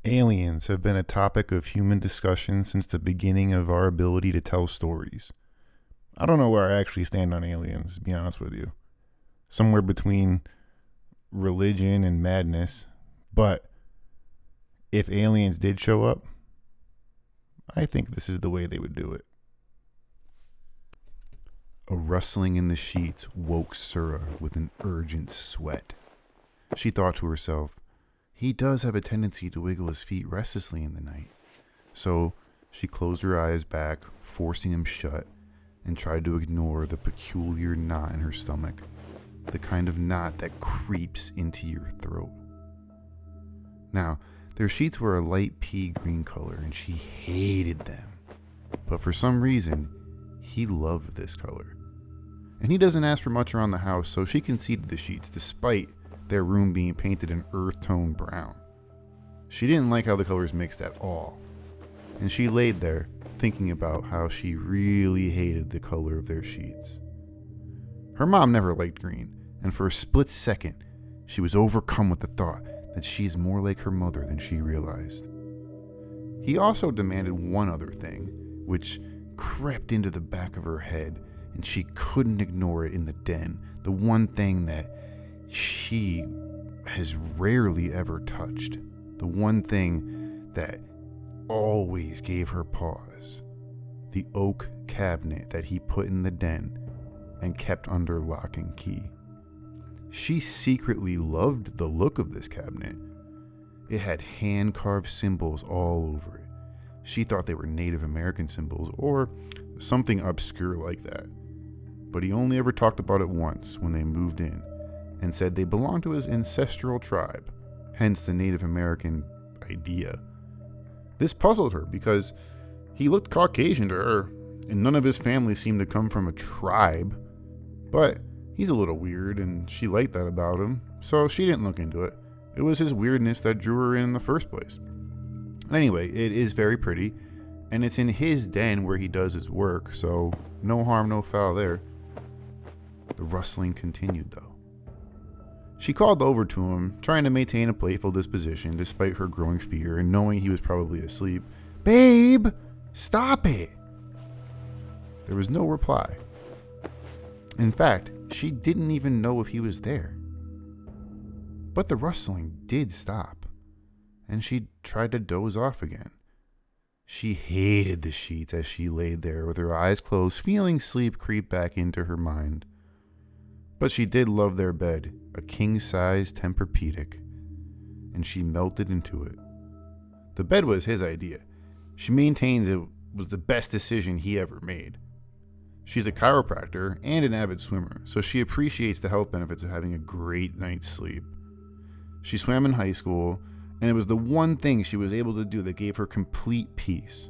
Aliens have been a topic of human discussion since the beginning of our ability to tell stories. I don't know where I actually stand on aliens, to be honest with you. Somewhere between religion and madness. But if aliens did show up, I think this is the way they would do it. A rustling in the sheets woke Sura with an urgent sweat. She thought to herself, he does have a tendency to wiggle his feet restlessly in the night. So she closed her eyes back, forcing them shut, and tried to ignore the peculiar knot in her stomach, the kind of knot that creeps into your throat. Now, their sheets were a light pea green color, and she hated them. But for some reason, he loved this color. And he doesn't ask for much around the house, so she conceded the sheets, despite their room being painted an earth tone brown. She didn't like how the colors mixed at all, and she laid there thinking about how she really hated the color of their sheets. Her mom never liked green, and for a split second, she was overcome with the thought that she's more like her mother than she realized. He also demanded one other thing, which crept into the back of her head, and she couldn't ignore it in the den, the one thing that she has rarely ever touched, the one thing that always gave her pause, the oak cabinet that he put in the den and kept under lock and key. She secretly loved the look of this cabinet. It had hand-carved symbols all over it. She thought they were Native American symbols or something obscure like that. But he only ever talked about it once when they moved in, and said they belonged to his ancestral tribe, hence the Native American idea. This puzzled her because he looked Caucasian to her, and none of his family seemed to come from a tribe. But he's a little weird, and she liked that about him, so she didn't look into it. It was his weirdness that drew her in the first place. Anyway, it is very pretty, and it's in his den where he does his work, so no harm, no foul there. The rustling continued, though. She called over to him, trying to maintain a playful disposition despite her growing fear and knowing he was probably asleep. "Babe, stop it!" There was no reply. In fact, she didn't even know if he was there. But the rustling did stop, and she tried to doze off again. She hated the sheets as she laid there with her eyes closed, feeling sleep creep back into her mind. But she did love their bed, a king-size Tempur-Pedic, and she melted into it. The bed was his idea. She maintains it was the best decision he ever made. She's a chiropractor and an avid swimmer, so she appreciates the health benefits of having a great night's sleep. She swam in high school, and it was the one thing she was able to do that gave her complete peace.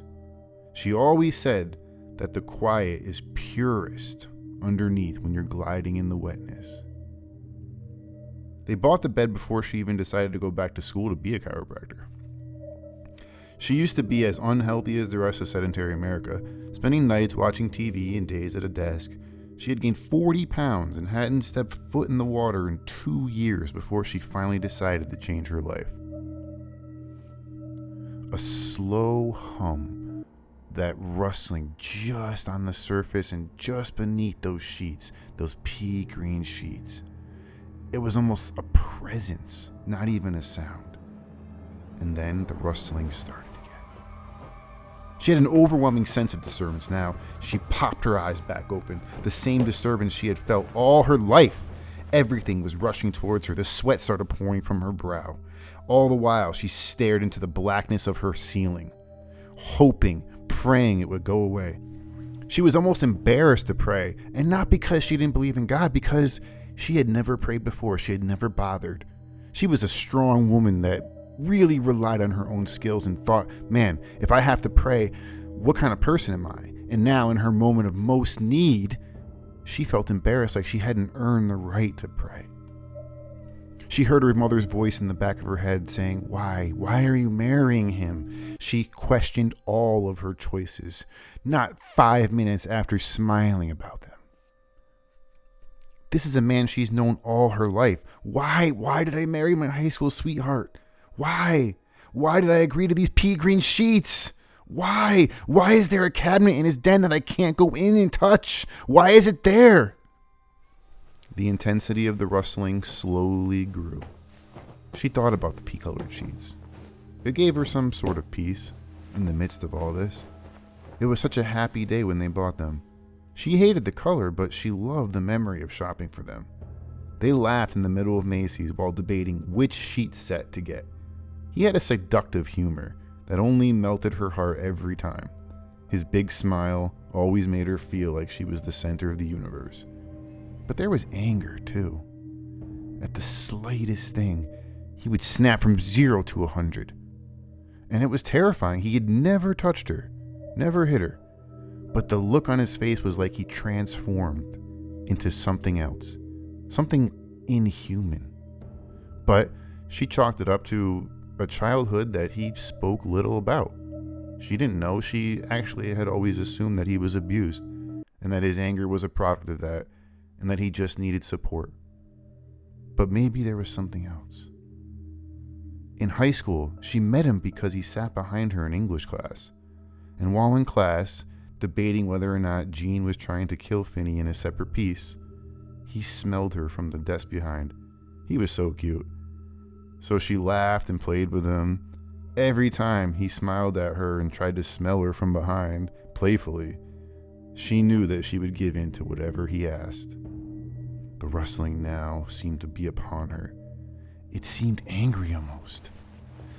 She always said that the quiet is purest underneath when you're gliding in the wetness. They bought the bed before she even decided to go back to school to be a chiropractor. She used to be as unhealthy as the rest of sedentary America, spending nights watching TV and days at a desk. She had gained 40 pounds and hadn't stepped foot in the water in 2 years before she finally decided to change her life. A slow hum, that rustling just on the surface and just beneath those sheets, those pea green sheets. It was almost a presence, not even a sound. And then the rustling started again. She had an overwhelming sense of disturbance now. She popped her eyes back open, the same disturbance she had felt all her life. Everything was rushing towards her. The sweat started pouring from her brow. All the while, she stared into the blackness of her ceiling, hoping, praying it would go away. She was almost embarrassed to pray, and not because she didn't believe in God, because she had never prayed before. She had never bothered. She was a strong woman that really relied on her own skills and thought, man, if I have to pray, what kind of person am I? And now in her moment of most need, she felt embarrassed, like she hadn't earned the right to pray. She heard her mother's voice in the back of her head saying, Why are you marrying him? She questioned all of her choices, not 5 minutes after smiling about them. This is a man she's known all her life. Why did I marry my high school sweetheart? Why Why did I agree to these pea green sheets? Why? Why is there a cabinet in his den that I can't go in and touch? Why is it there? The intensity of the rustling slowly grew. She thought about the pea-colored sheets. It gave her some sort of peace in the midst of all this. It was such a happy day when they bought them. She hated the color, but she loved the memory of shopping for them. They laughed in the middle of Macy's while debating which sheet set to get. He had a seductive humor that only melted her heart every time. His big smile always made her feel like she was the center of the universe. But there was anger, too. At the slightest thing, he would snap from 0 to 100. And it was terrifying. He had never touched her, never hit her. But the look on his face was like he transformed into something else, something inhuman. But she chalked it up to a childhood that he spoke little about. She didn't know. She actually had always assumed that he was abused and that his anger was a product of that and that he just needed support. But maybe there was something else. In high school, she met him because he sat behind her in English class. And while in class, debating whether or not Jean was trying to kill Finney in a separate piece, he smelled her from the desk behind. He was so cute. So she laughed and played with him. Every time he smiled at her and tried to smell her from behind, playfully, she knew that she would give in to whatever he asked. The rustling now seemed to be upon her. It seemed angry almost,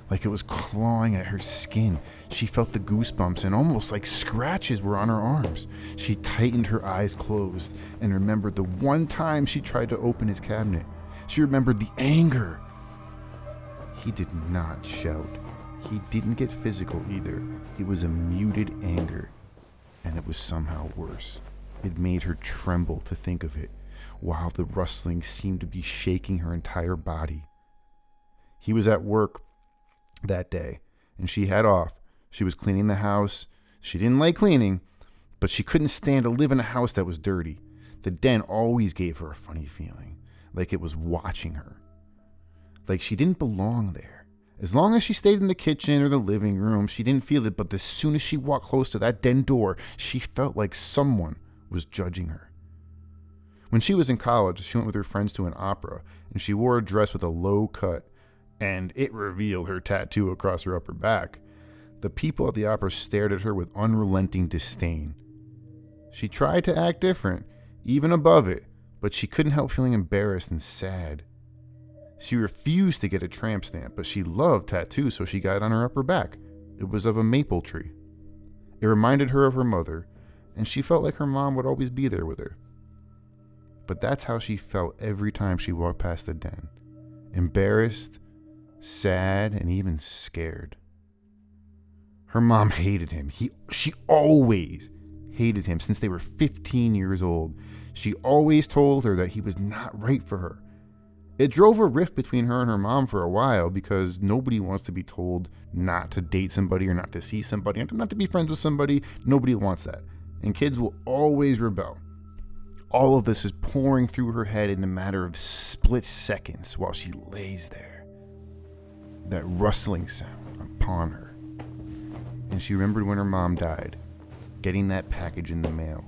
like it was clawing at her skin. She felt the goosebumps and almost like scratches were on her arms. She tightened her eyes closed and remembered the one time she tried to open his cabinet. She remembered the anger. He did not shout. He didn't get physical either. It was a muted anger, and it was somehow worse. It made her tremble to think of it, while the rustling seemed to be shaking her entire body. He was at work that day, and she had off. She was cleaning the house. She didn't like cleaning, but she couldn't stand to live in a house that was dirty. The den always gave her a funny feeling, like it was watching her, like she didn't belong there. As long as she stayed in the kitchen or the living room, she didn't feel it, but as soon as she walked close to that den door, she felt like someone was judging her. When she was in college, she went with her friends to an opera, and she wore a dress with a low cut, and it revealed her tattoo across her upper back. The people at the opera stared at her with unrelenting disdain. She tried to act different, even above it, but she couldn't help feeling embarrassed and sad. She refused to get a tramp stamp, but she loved tattoos, so she got it on her upper back. It was of a maple tree. It reminded her of her mother, and she felt like her mom would always be there with her. But that's how she felt every time she walked past the den. Embarrassed, sad, and even scared. Her mom hated him. She always hated him since they were 15 years old. She always told her that he was not right for her. It drove a rift between her and her mom for a while because nobody wants to be told not to date somebody or not to see somebody, not to be friends with somebody. Nobody wants that. And kids will always rebel. All of this is pouring through her head in a matter of split seconds while she lays there. That rustling sound upon her. And she remembered when her mom died, getting that package in the mail.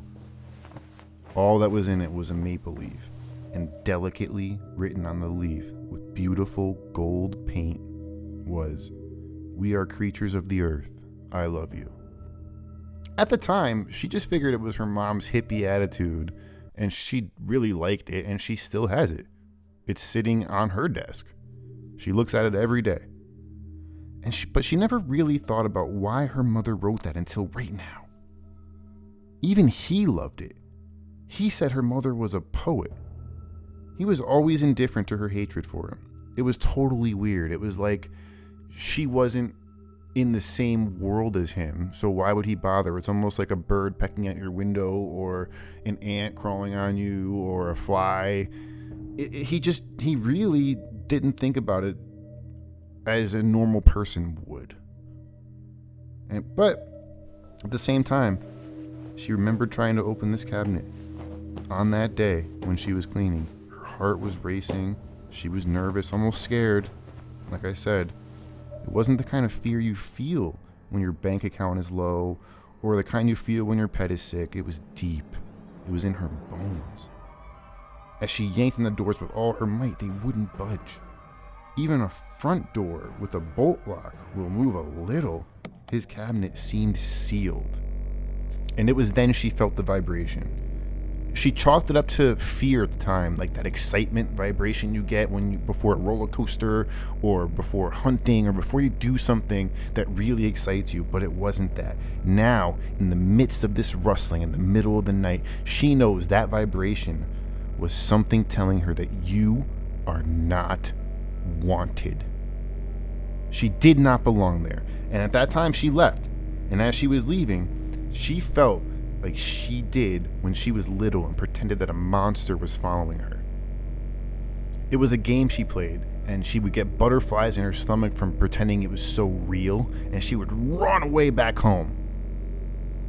All that was in it was a maple leaf, and delicately written on the leaf with beautiful gold paint was, "We are creatures of the earth. I love you." At the time, she just figured it was her mom's hippie attitude, and she really liked it, and she still has it. It's sitting on her desk. She looks at it every day. But she never really thought about why her mother wrote that until right now. Even he loved it. He said her mother was a poet. He was always indifferent to her hatred for him. It was totally weird. It was like she wasn't in the same world as him, so why would he bother? It's almost like a bird pecking at your window or an ant crawling on you or a fly. He really didn't think about it as a normal person would. But at the same time, she remembered trying to open this cabinet on that day when she was cleaning. Her heart was racing. She was nervous, almost scared. Like I said, It wasn't the kind of fear you feel when your bank account is low or the kind you feel when your pet is sick. It was deep. It was in her bones. As she yanked on the doors with all her might, they wouldn't budge. Even a front door with a bolt lock will move a little. His cabinet seemed sealed. And it was then she felt the vibration. She chalked it up to fear at the time, like that excitement vibration you get before a roller coaster or before hunting or before you do something that really excites you, but it wasn't that. Now, in the midst of this rustling in the middle of the night, she knows that vibration was something telling her that you are not wanted. She did not belong there, and at that time she left, and as she was leaving, she felt like she did when she was little and pretended that a monster was following her. It was a game she played, and she would get butterflies in her stomach from pretending it was so real, and she would run away back home.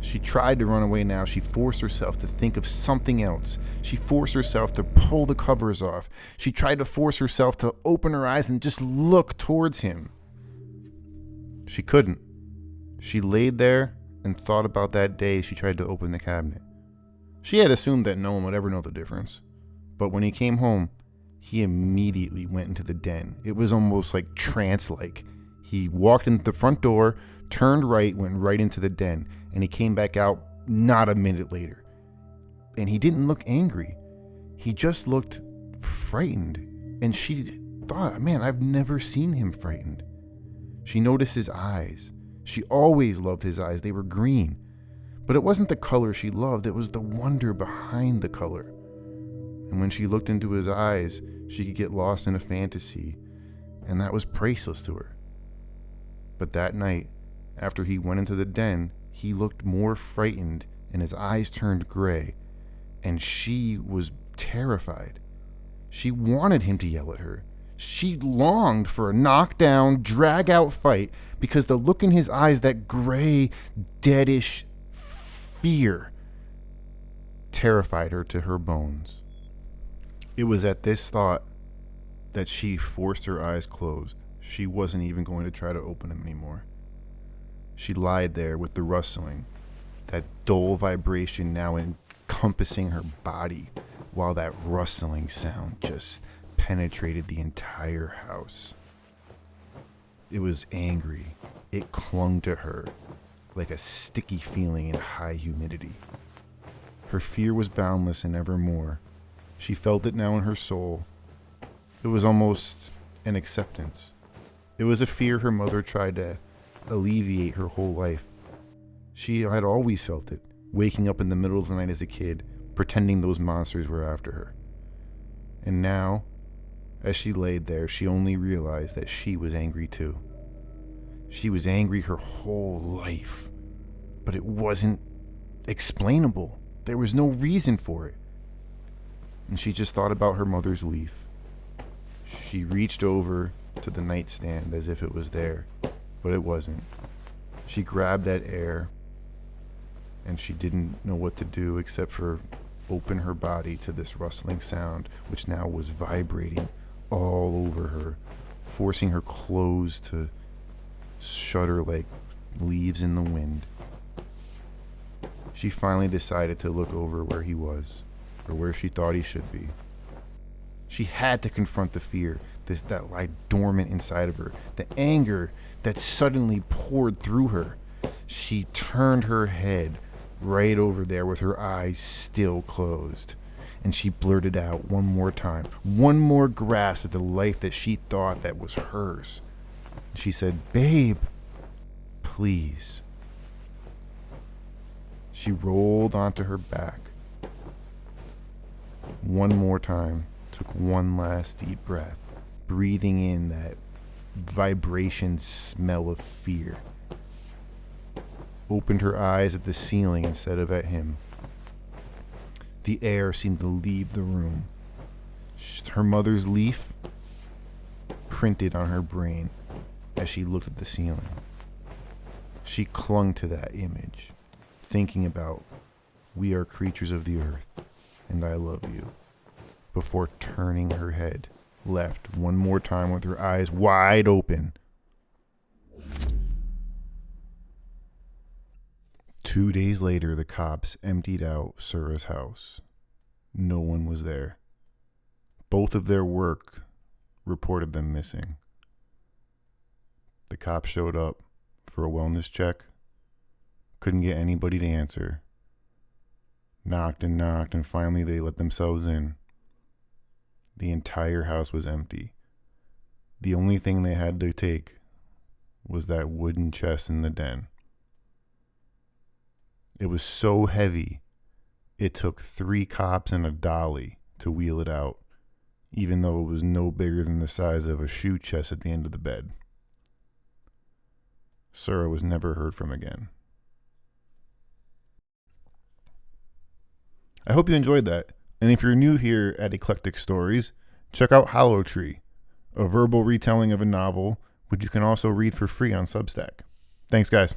She tried to run away now. She forced herself to think of something else. She forced herself to pull the covers off. She tried to force herself to open her eyes and just look towards him. She couldn't. She laid there and thought about that day she tried to open the cabinet. She had assumed that no one would ever know the difference. But when he came home, he immediately went into the den. It was almost like trance-like. He walked into the front door, turned right, went right into the den, and he came back out not a minute later. And he didn't look angry. He just looked frightened. And she thought, man, I've never seen him frightened. She noticed his eyes. She always loved his eyes. They were green. But it wasn't the color she loved. It was the wonder behind the color. And when she looked into his eyes, she could get lost in a fantasy. And that was priceless to her. But that night, after he went into the den, he looked more frightened and his eyes turned gray. And she was terrified. She wanted him to yell at her. She longed for a knockdown, drag-out fight because the look in his eyes, that gray, deadish fear, terrified her to her bones. It was at this thought that she forced her eyes closed. She wasn't even going to try to open them anymore. She lied there with the rustling, that dull vibration now encompassing her body, while that rustling sound just penetrated the entire house. It was angry. It clung to her like a sticky feeling in high humidity. Her fear was boundless and evermore. She felt it now in her soul. It was almost an acceptance. It was a fear her mother tried to alleviate her whole life. She had always felt it, waking up in the middle of the night as a kid, pretending those monsters were after her. And now, as she laid there, she only realized that she was angry too. She was angry her whole life, but it wasn't explainable. There was no reason for it. And she just thought about her mother's leaf. She reached over to the nightstand as if it was there, but it wasn't. She grabbed that air, and she didn't know what to do except for open her body to this rustling sound, which now was vibrating all over her, forcing her clothes to shudder like leaves in the wind. She finally decided to look over where he was, or where she thought he should be. She had to confront the fear that lied dormant inside of her, the anger that suddenly poured through her. She turned her head right over there with her eyes still closed, and she blurted out one more time, one more grasp at the life that she thought that was hers. She said, "Babe, please." She rolled onto her back one more time, took one last deep breath, breathing in that vibration smell of fear. Opened her eyes at the ceiling instead of at him. The air seemed to leave the room. Her mother's leaf printed on her brain as she looked at the ceiling. She clung to that image, thinking about, "We are creatures of the earth, and I love you," before turning her head left one more time with her eyes wide open 2 days later, the cops emptied out Sura's house. No one was there. Both of their work reported them missing. The cops showed up for a wellness check. Couldn't get anybody to answer. Knocked, and finally they let themselves in. The entire house was empty. The only thing they had to take was that wooden chest in the den. It was so heavy, it took 3 cops and a dolly to wheel it out, even though it was no bigger than the size of a shoe chest at the end of the bed. Sura was never heard from again. I hope you enjoyed that. And if you're new here at Eclectic Stories, check out Hollow Tree, a verbal retelling of a novel, which you can also read for free on Substack. Thanks, guys.